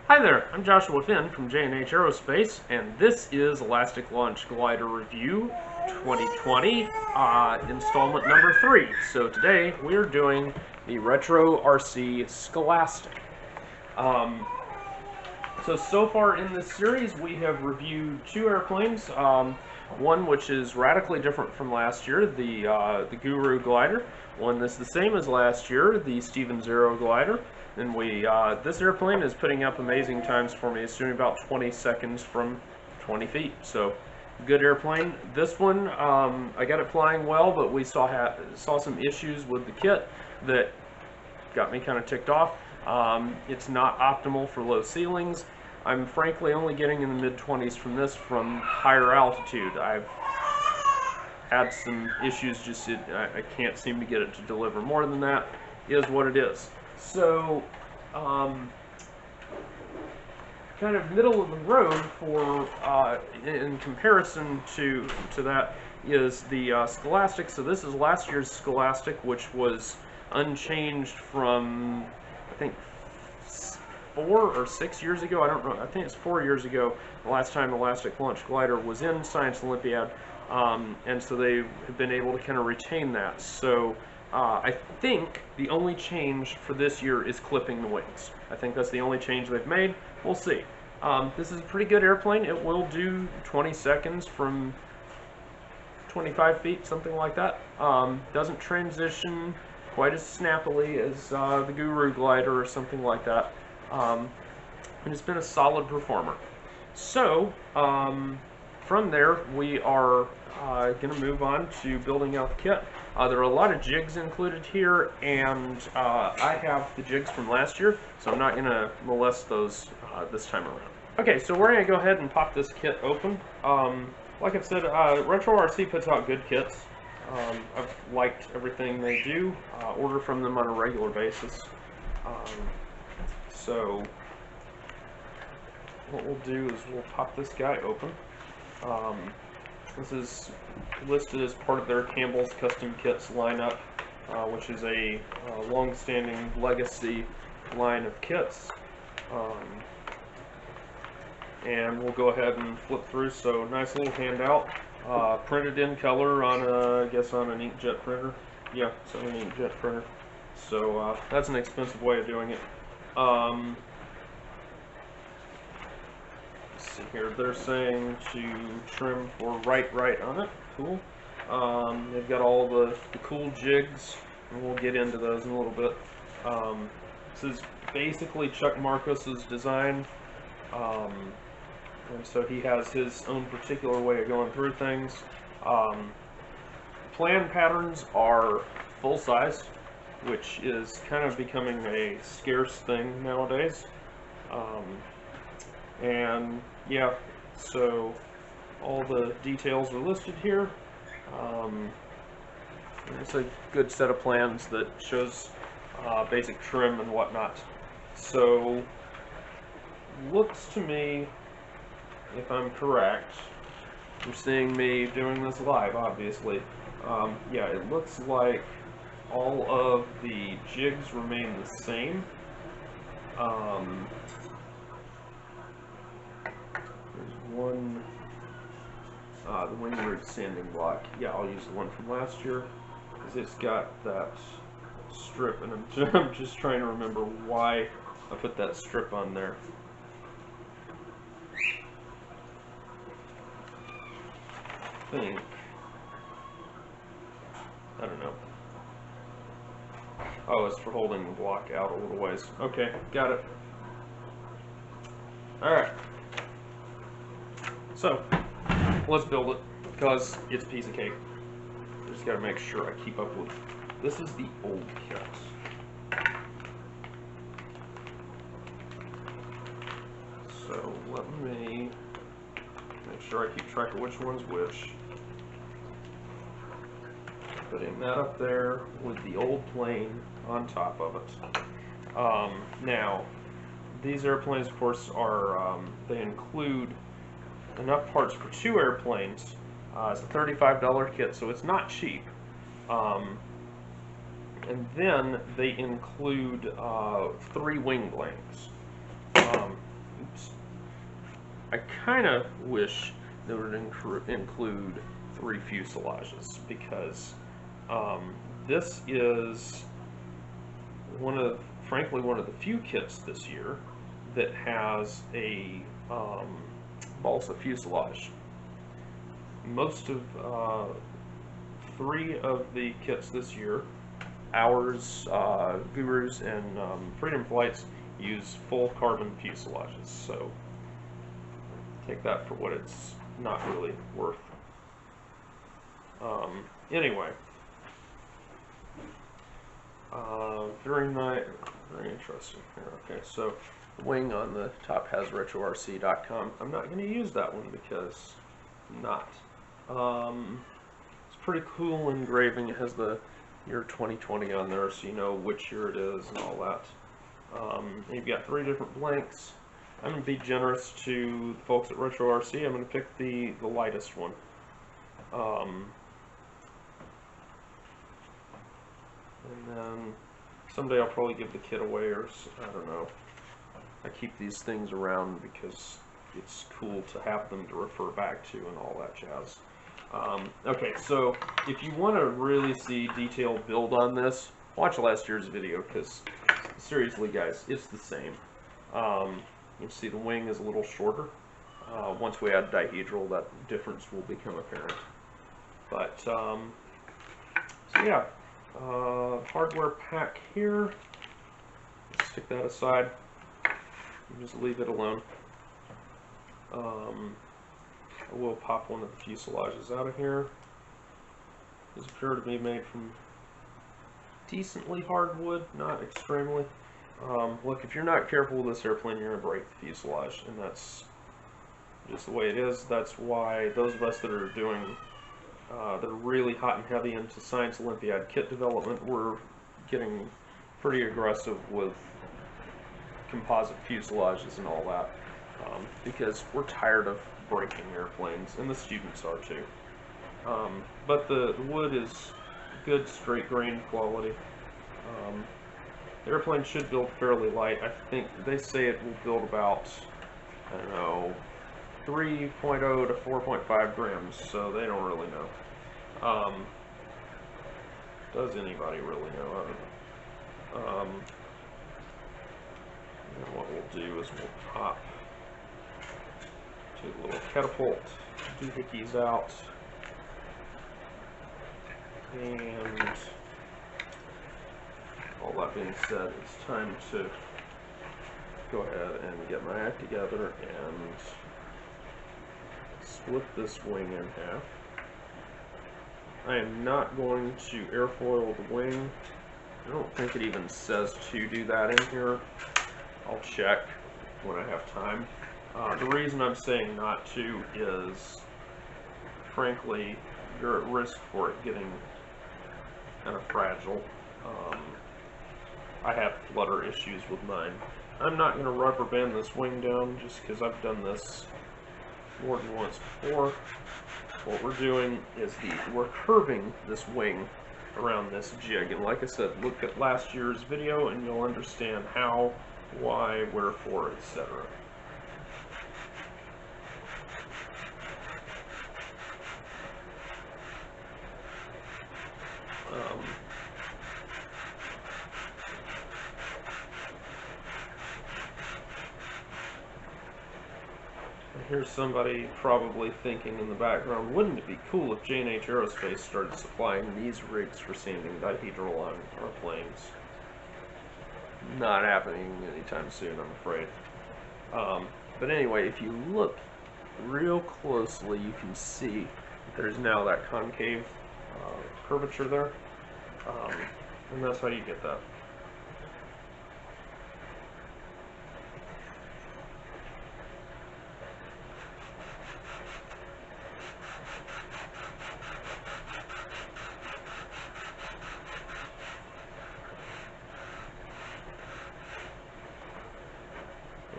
Hi there, I'm Joshua Finn from J&H Aerospace, and this is Elastic Launch Glider Review 2020, installment number 3. So today we're doing the Retro RC Scholastic. So far in this series we have reviewed 2 airplanes, one which is radically different from last year, the Guru glider, one that's the same as last year, the Steven Zero glider. And this airplane is putting up amazing times for me. It's doing about 20 seconds from 20 feet. So, good airplane. This one, I got it flying well, but we saw some issues with the kit that got me kind of ticked off. It's not optimal for low ceilings. I'm frankly only getting in the mid-20s from this from higher altitude. I've had some issues, I can't seem to get it to deliver more than that. Is what it is. So, kind of middle of the road for, in comparison to that, is the Scholastic. So this is last year's Scholastic, which was unchanged from, I think, 4 or 6 years ago. I don't know. I think it's 4 years ago, the last time Elastic Launch Glider was in Science Olympiad, and so they have been able to kind of retain that. So, I think the only change for this year is clipping the wings. I think that's the only change they've made. We'll see. This is a pretty good airplane. It will do 20 seconds from 25 feet, something like that. Doesn't transition quite as snappily as the Guru glider or something like that. And it's been a solid performer. So, from there, we are going to move on to building out the kit. There are a lot of jigs included here, and I have the jigs from last year, so I'm not going to molest those this time around. Okay, so we're going to go ahead and pop this kit open. Like I've said, Retro RC puts out good kits. I've liked everything they do, order from them on a regular basis. So what we'll do is we'll pop this guy open. This is listed as part of their Campbell's Custom Kits lineup, which is a long-standing legacy line of kits. And we'll go ahead and flip through. So nice little handout, printed in color on I guess on an inkjet printer. Yeah, it's on an inkjet printer. So that's an expensive way of doing it. See here, they're saying to trim for right on it. Cool. They've got all the cool jigs, and we'll get into those in a little bit. This is basically Chuck Marcos's design, and so he has his own particular way of going through things. Plan patterns are full size, which is kind of becoming a scarce thing nowadays. And yeah, so all the details are listed here. It's a good set of plans that shows basic trim and whatnot. So, looks to me, if I'm correct, you're seeing me doing this live, obviously. Yeah, it looks like all of the jigs remain the same. One, the wing root sanding block. Yeah, I'll use the one from last year because it's got that strip, and I'm just trying to remember why I put that strip on there. I don't know. Oh, it's for holding the block out a little ways. Okay, got it. Alright. So, let's build it, because it's a piece of cake. I just gotta make sure I keep up with. This is the old kit. So, let me make sure I keep track of which one's which. Putting that up there with the old plane on top of it. Now, these airplanes, of course, are, they include enough parts for 2 airplanes. It's a $35 kit, so it's not cheap. And then they include 3 wing blanks. I kind of wish they would include 3 fuselages, because this is frankly one of the few kits this year that has a balsa fuselage. Most of 3 of the kits this year, ours, Guru's, and Freedom Flight's, use full carbon fuselages. So take that for what it's not really worth. Anyway, very interesting here. Okay, so the wing on the top has retrorc.com. I'm not going to use that one because I'm not. It's pretty cool engraving. It has the year 2020 on there, so you know which year it is and all that. You've got 3 different blanks. I'm going to be generous to the folks at RetroRC. I'm going to pick the lightest one. And then someday I'll probably give the kit away, or I don't know. I keep these things around because it's cool to have them to refer back to and all that jazz. Okay, so if you want to really see detailed build on this, watch last year's video, because seriously guys, it's the same. You see the wing is a little shorter. Once we add dihedral, that difference will become apparent. But, so yeah, hardware pack here. Let's stick that aside and just leave it alone. I will pop one of the fuselages out of here. These appear to be made from decently hard wood, not extremely. Look, if you're not careful with this airplane, you're going to break the fuselage, and that's just the way it is. That's why those of us that are doing, that are really hot and heavy into Science Olympiad kit development, we're getting pretty aggressive with composite fuselages and all that, because we're tired of breaking airplanes, and the students are too. But the wood is good straight grain quality. The airplane should build fairly light. I think they say it will build about, I don't know, 3.0 to 4.5 grams, so they don't really know. Does anybody really know? I don't know. And what we'll do is we'll pop to the little catapult, doohickeys out, and all that being said, it's time to go ahead and get my act together and split this wing in half. I am not going to airfoil the wing. I don't think it even says to do that in here. I'll check when I have time. The reason I'm saying not to is, frankly, you're at risk for it getting kind of fragile. I have flutter issues with mine. I'm not going to rubber band this wing down just because I've done this more than once before. What we're doing is we're curving this wing around this jig, and like I said, look at last year's video and you'll understand how, why, wherefore, etc. Here's somebody probably thinking in the background, wouldn't it be cool if J&H Aerospace started supplying these rigs for sanding dihedral on our planes? Not happening anytime soon, I'm afraid. But anyway, if you look real closely, you can see that there's now that concave curvature there, and that's how you get that.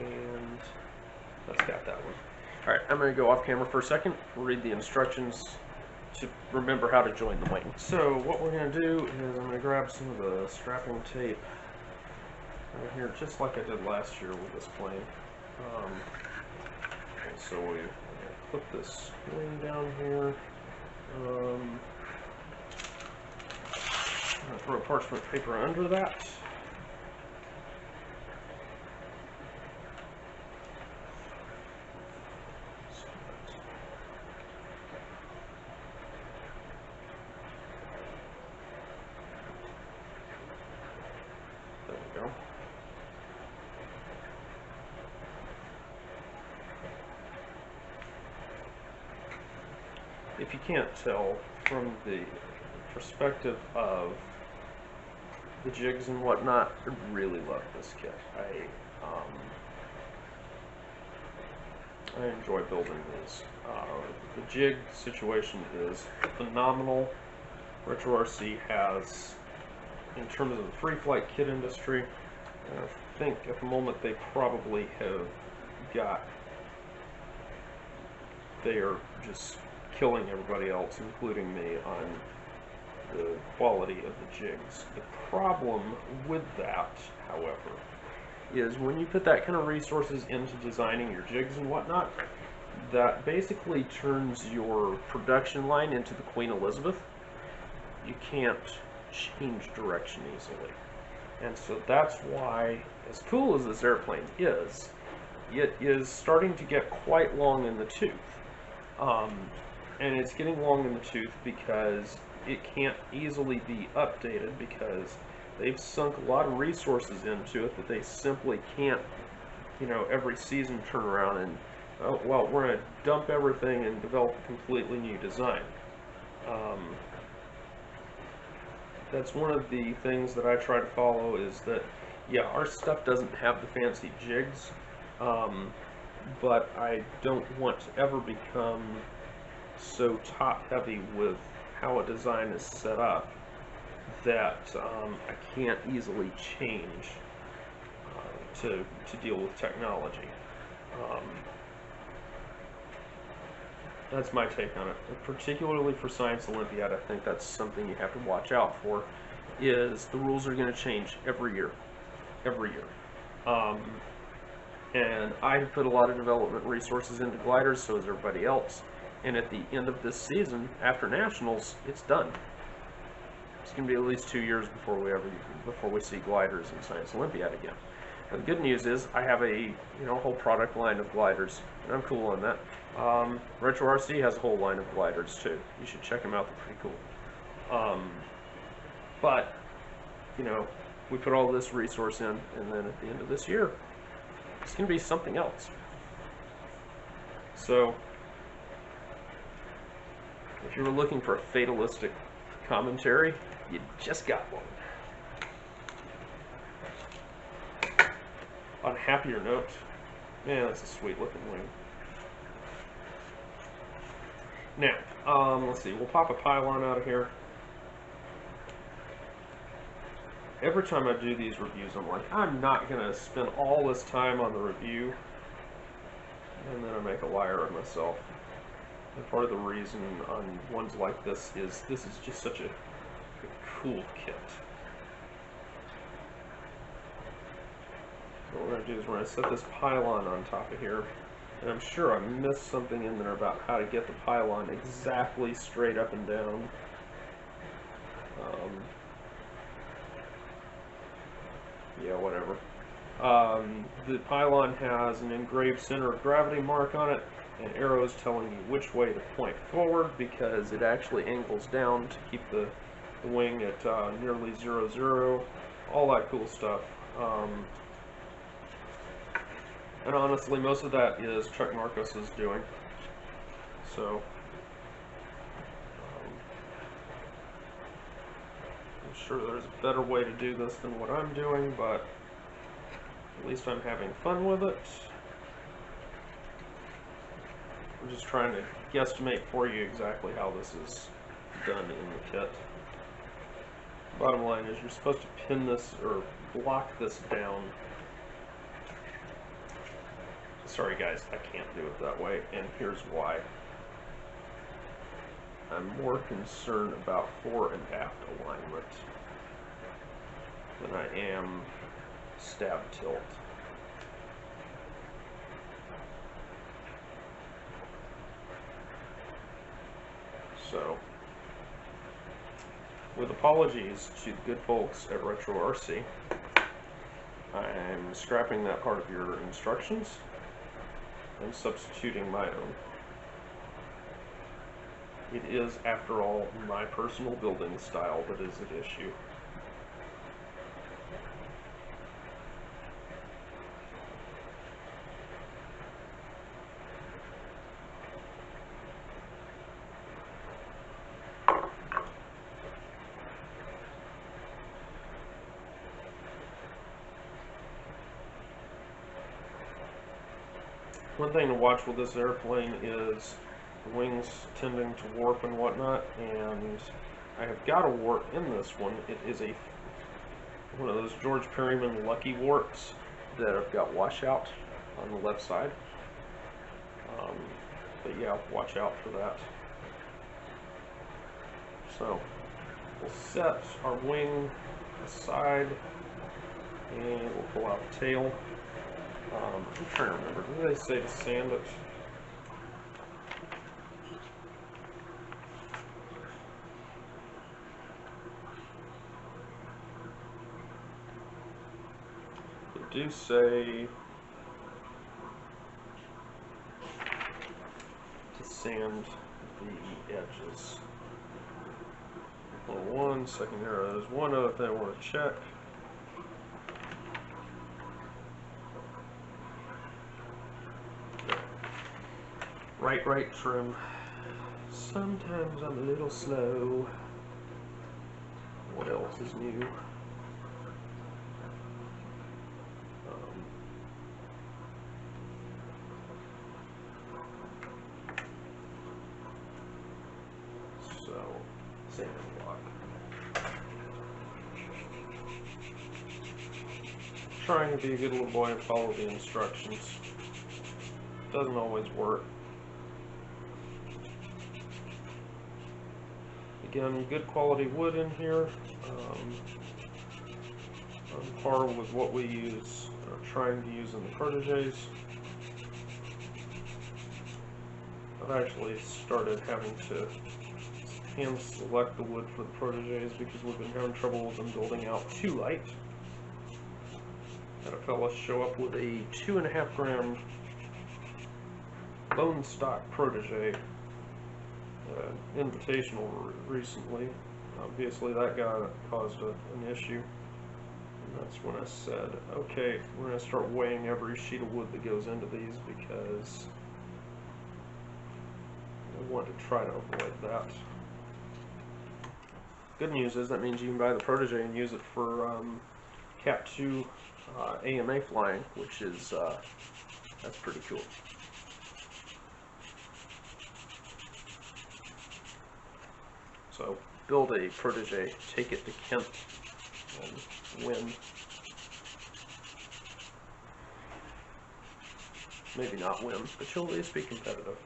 And that's got that one. Alright, I'm going to go off camera for a second, read the instructions to remember how to join the wing. So what we're going to do is I'm going to grab some of the strapping tape right here, just like I did last year with this plane. so we clip this wing down here. I'm going to throw parchment paper under that. There we go. If you can't tell from the perspective of the jigs and whatnot, I really love this kit. I enjoy building these. The jig situation is phenomenal. Retro RC has, in terms of the free flight kit industry, I think at the moment they probably have got, they are just killing everybody else, including me, on the quality of the jigs. The problem with that, however, is when you put that kind of resources into designing your jigs and whatnot, that basically turns your production line into the Queen Elizabeth. You can't change direction easily. And so that's why, as cool as this airplane is, it is starting to get quite long in the tooth. And it's getting long in the tooth because it can't easily be updated, because they've sunk a lot of resources into it that they simply can't, you know, every season turn around and, oh, well, we're going to dump everything and develop a completely new design. That's one of the things that I try to follow, is that, yeah, our stuff doesn't have the fancy jigs, but I don't want to ever become so top-heavy with how a design is set up that I can't easily change to deal with technology. That's my take on it. Particularly for Science Olympiad, I think that's something you have to watch out for, is the rules are going to change every year. Every year. And I have put a lot of development resources into gliders, so has everybody else. And at the end of this season, after Nationals, it's done. It's going to be at least 2 years before we see gliders in Science Olympiad again. And the good news is I have a whole product line of gliders, and I'm cool on that. Retro RC has a whole line of gliders too. You should check them out; they're pretty cool. But we put all this resource in, and then at the end of this year, it's going to be something else. So, if you were looking for a fatalistic commentary, you just got one. On a happier note, man, that's a sweet looking wing. Now, let's see, we'll pop a pylon out of here. Every time I do these reviews, I'm like, I'm not going to spend all this time on the review, and then I make a liar of myself. And part of the reason on ones like this is just such a cool kit. What we're going to do is we're going to set this pylon on top of here, and I'm sure I missed something in there about how to get the pylon exactly straight up and down. Yeah, whatever. The pylon has an engraved center of gravity mark on it, and arrows telling you which way to point forward, because it actually angles down to keep the wing at nearly 0, all that cool stuff. And honestly, most of that is Chuck Marcos's doing. So, I'm sure there's a better way to do this than what I'm doing, but at least I'm having fun with it. I'm just trying to guesstimate for you exactly how this is done in the kit. Bottom line is you're supposed to pin this or block this down. Sorry guys, I can't do it that way, and here's why. I'm more concerned about fore and aft alignment than I am stab tilt. with apologies to the good folks at Retro RC, I'm scrapping that part of your instructions and substituting my own. It is, after all, my personal building style that is at issue. One thing to watch with this airplane is the wings tending to warp and whatnot, and I have got a warp in this one. It is one of those George Perryman lucky warps that have got washout on the left side. But yeah, watch out for that. So we'll set our wing aside and we'll pull out the tail. I'm trying to remember, did they say to sand it? They do say to sand the edges. Hold on 1 second here, there's one other thing I want to check. Right trim. Sometimes I'm a little slow. What else is new? Sand block. Trying to be a good little boy and follow the instructions. Doesn't always work. Again, good quality wood in here, on par with what we use, or trying to use in the proteges. I've actually started having to hand select the wood for the proteges because we've been having trouble with them building out too light. Had a fella show up with a 2.5 gram bone stock protege invitational recently. Obviously that caused an issue, and that's when I said, okay, we're going to start weighing every sheet of wood that goes into these because I want to try to avoid that. Good news is that means you can buy the protege and use it for Cat 2 AMA flying, which is that's pretty cool. So build a protege, take it to Kent, and win. Maybe not win, but you'll at least be competitive.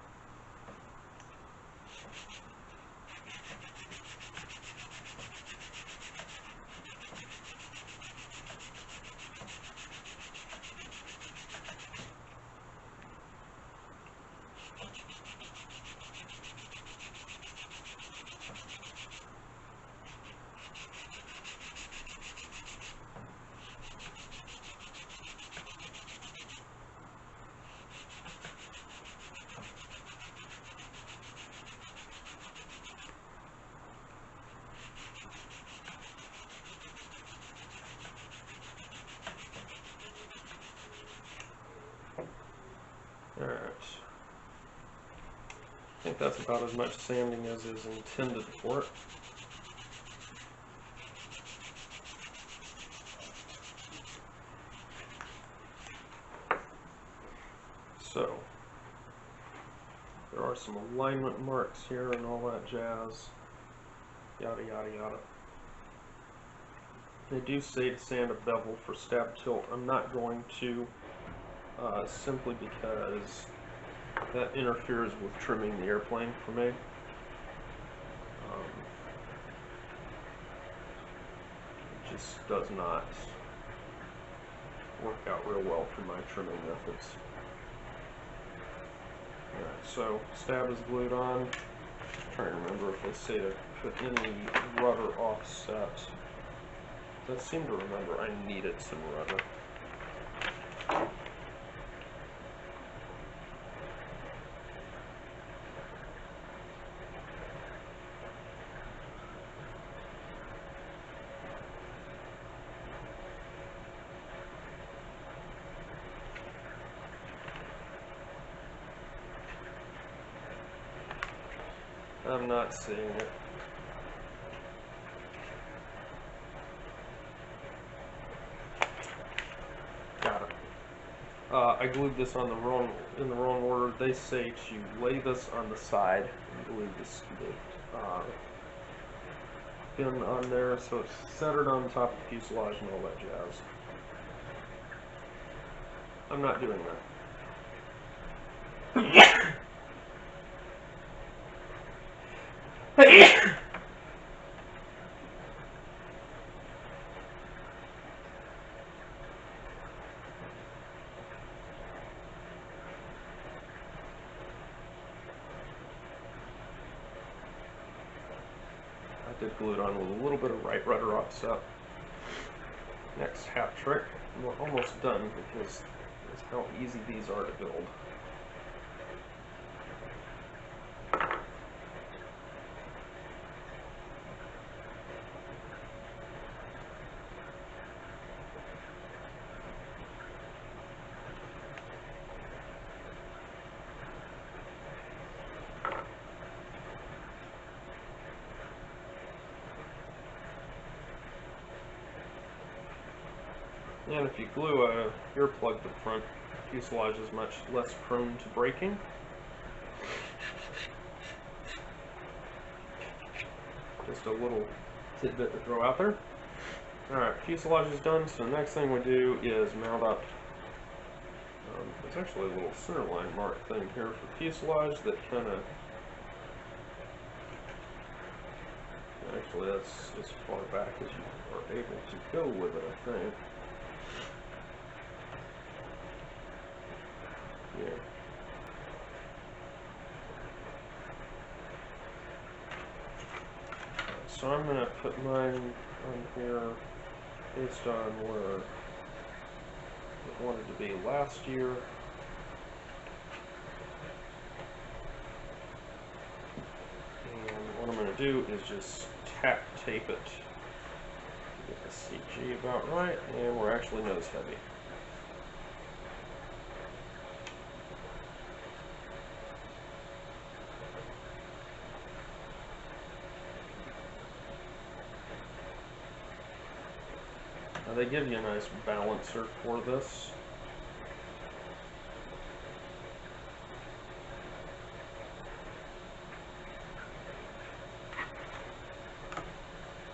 Alright. I think that's about as much sanding as is intended for it. So, there are some alignment marks here and all that jazz. Yada yada yada. They do say to sand a bevel for stab tilt. I'm not going to, simply because that interferes with trimming the airplane for me. It just does not work out real well for my trimming methods. Alright, so stab is glued on. I'm trying to remember if they say to put any rudder offset. I seem to remember I needed some rudder. I'm not seeing it. Got it. I glued this on in the wrong order. They say to lay this on the side and glue this pin on there so it's centered on top of the fuselage and all that jazz. I'm not doing that. I did glue it on with a little bit of right rudder offset. Next hat trick, and we're almost done because that's how easy these are to build. And if you glue a earplug to the front, fuselage is much less prone to breaking. Just a little tidbit to throw out there. Alright, fuselage is done, so the next thing we do is mount up. There's actually a little centerline mark thing here for fuselage that kind of... Actually, that's as far back as you are able to go with it, I think. Yeah. So I'm going to put mine on here based on where it wanted to be last year. And what I'm going to do is just tape it to get the CG about right, and we're actually nose heavy. Now they give you a nice balancer for this.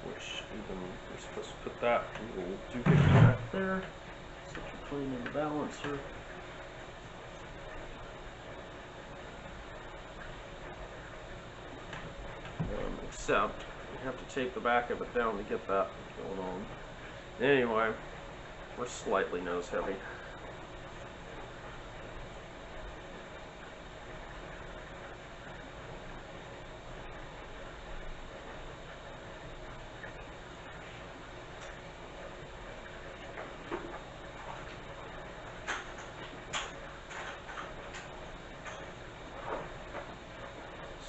Which even you're supposed to put that little doohickey back there. Set your plane in the balancer. Except you have to tape the back of it down to get that going on. Anyway, we're slightly nose heavy.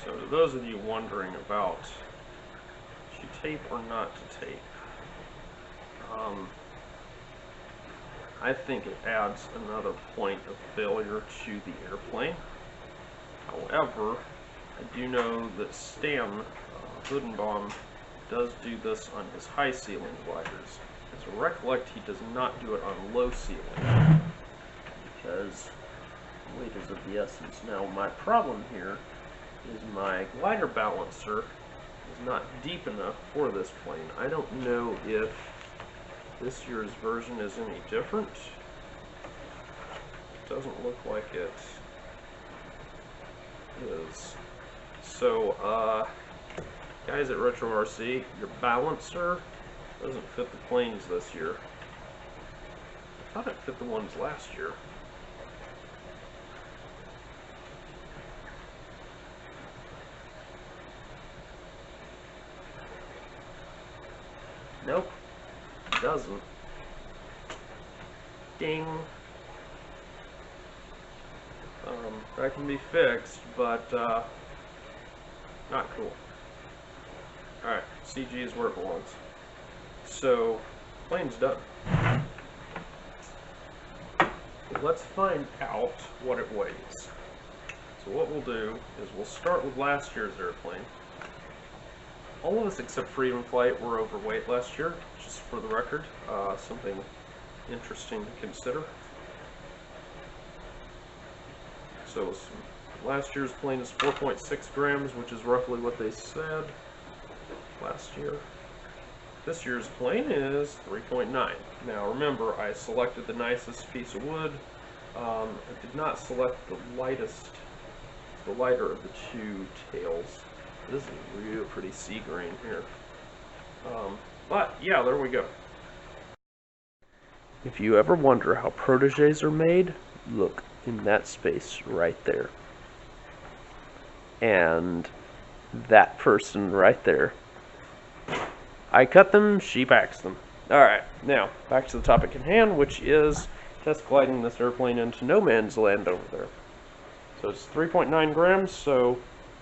So to those of you wondering about should you tape or not to tape, I think it adds another point of failure to the airplane. However, I do know that Stan Hoodenbaum does do this on his high ceiling gliders. As I recollect, he does not do it on low ceiling because weight is of the essence. Now, my problem here is my glider balancer is not deep enough for this plane. I don't know if this year's version is any different. It doesn't look like it is. So, guys at Retro RC, your balancer doesn't fit the planes this year. I thought it fit the ones last year. Nope, it doesn't. Ding. That can be fixed, but not cool. Alright, CG is where it belongs. So, plane's done. Let's find out what it weighs. So what we'll do is we'll start with last year's airplane. All of us except Freedom Flight were overweight last year, just for the record. Something interesting to consider. So last year's plane is 4.6 grams, which is roughly what they said last year. This year's plane is 3.9. Now remember, I selected the nicest piece of wood. I did not select the lighter of the two tails. This is a real pretty sea grain here. But yeah, there we go. If you ever wonder how proteges are made, look in that space right there. And that person right there. I cut them, she packs them. Alright, now, back to the topic at hand, which is test gliding this airplane into no man's land over there. So it's 3.9 grams, so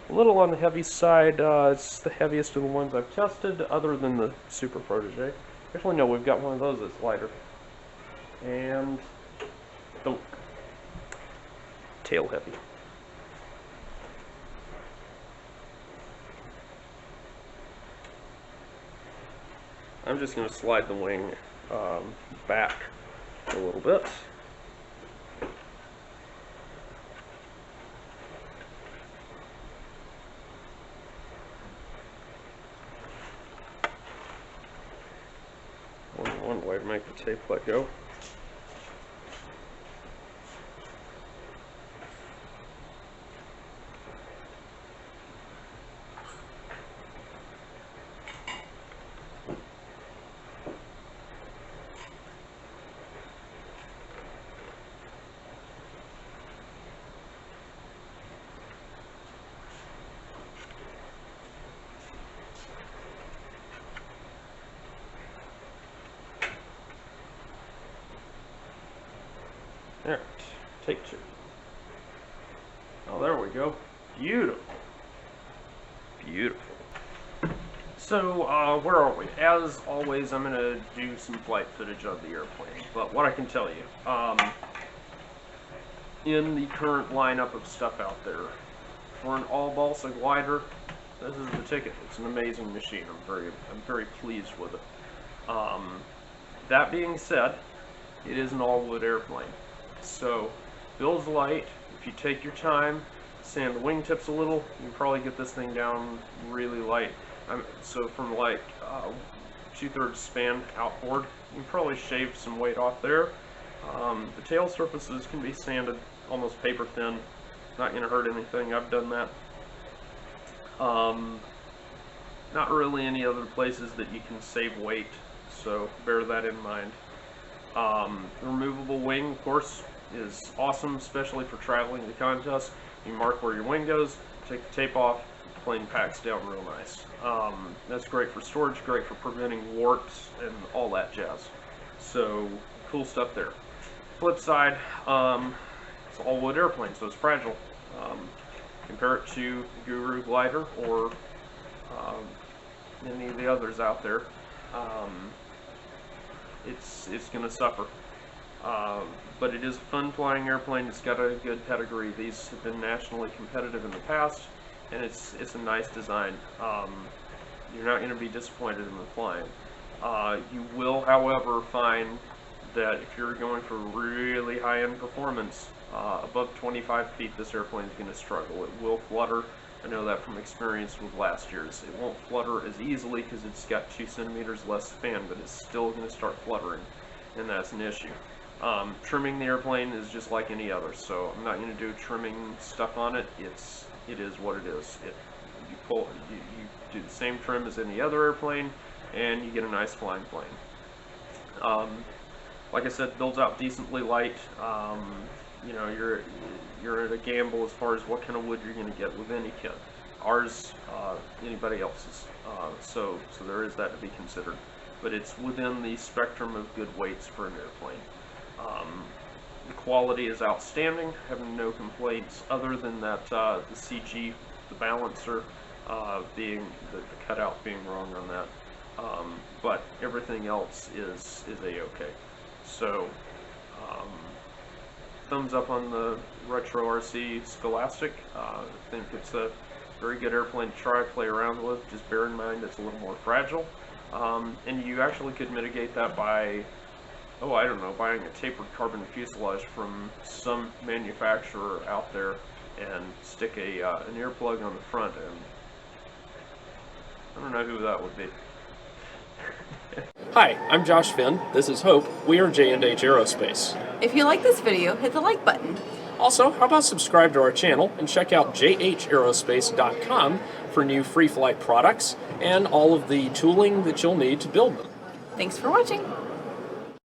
a little on the heavy side. It's the heaviest of the ones I've tested, other than the Super Protege. Actually, no, we've got one of those that's lighter. And thunk. Tail heavy. I'm just going to slide the wing back a little bit. One way to make the tape let go. Alright, take two. Oh, there we go. Beautiful. Beautiful. So, where are we? As always, I'm going to do some flight footage of the airplane. But what I can tell you, in the current lineup of stuff out there, for an all-balsa glider, this is the ticket. It's an amazing machine. I'm very pleased with it. That being said, it is an all-wood airplane. So, build's light. If you take your time, sand the wingtips a little, you can probably get this thing down really light. So from like 2/3 span outboard, you can probably shave some weight off there. The tail surfaces can be sanded almost paper thin. Not going to hurt anything. I've done that. Not really any other places that you can save weight, so bear that in mind. The removable wing, of course, is awesome, especially for traveling to contests. You mark where your wing goes, take the tape off, the plane packs down real nice. That's great for storage, great for preventing warps and all that jazz. So, cool stuff there. Flip side, it's all wood airplane, so it's fragile. Compare it to Guru Glider or any of the others out there. It's going to suffer. But it is a fun flying airplane. It's got a good pedigree. These have been nationally competitive in the past, and it's a nice design. You're not going to be disappointed in the flying. You will, however, find that if you're going for really high-end performance, above 25 feet, this airplane is going to struggle. It will flutter. I know that from experience with last year's. It won't flutter as easily because it's got 2 centimeters less fan, but it's still going to start fluttering, and that's an issue. Trimming the airplane is just like any other, so I'm not going to do trimming stuff on it. It is what it is. You do the same trim as any other airplane, and you get a nice flying plane. Like I said, builds out decently light. You know, you're at a gamble as far as what kind of wood you're going to get with any kit. Ours, anybody else's. So there is that to be considered. but it's within the spectrum of good weights for an airplane. The quality is outstanding, having no complaints other than that the CG, the balancer, being the cutout being wrong on that. But everything else is a-okay. So, thumbs up on the Retro RC Scholastic. I think it's a very good airplane to try, play around with. Just bear in mind it's a little more fragile. And you actually could mitigate that by, oh, I don't know, buying a tapered carbon fuselage from some manufacturer out there and stick an earplug on the front end. I don't know who that would be. Hi, I'm Josh Finn. This is Hope. We are J&H Aerospace. If you like this video, hit the like button. Also, how about subscribe to our channel and check out jhaerospace.com for new free flight products and all of the tooling that you'll need to build them. Thanks for watching.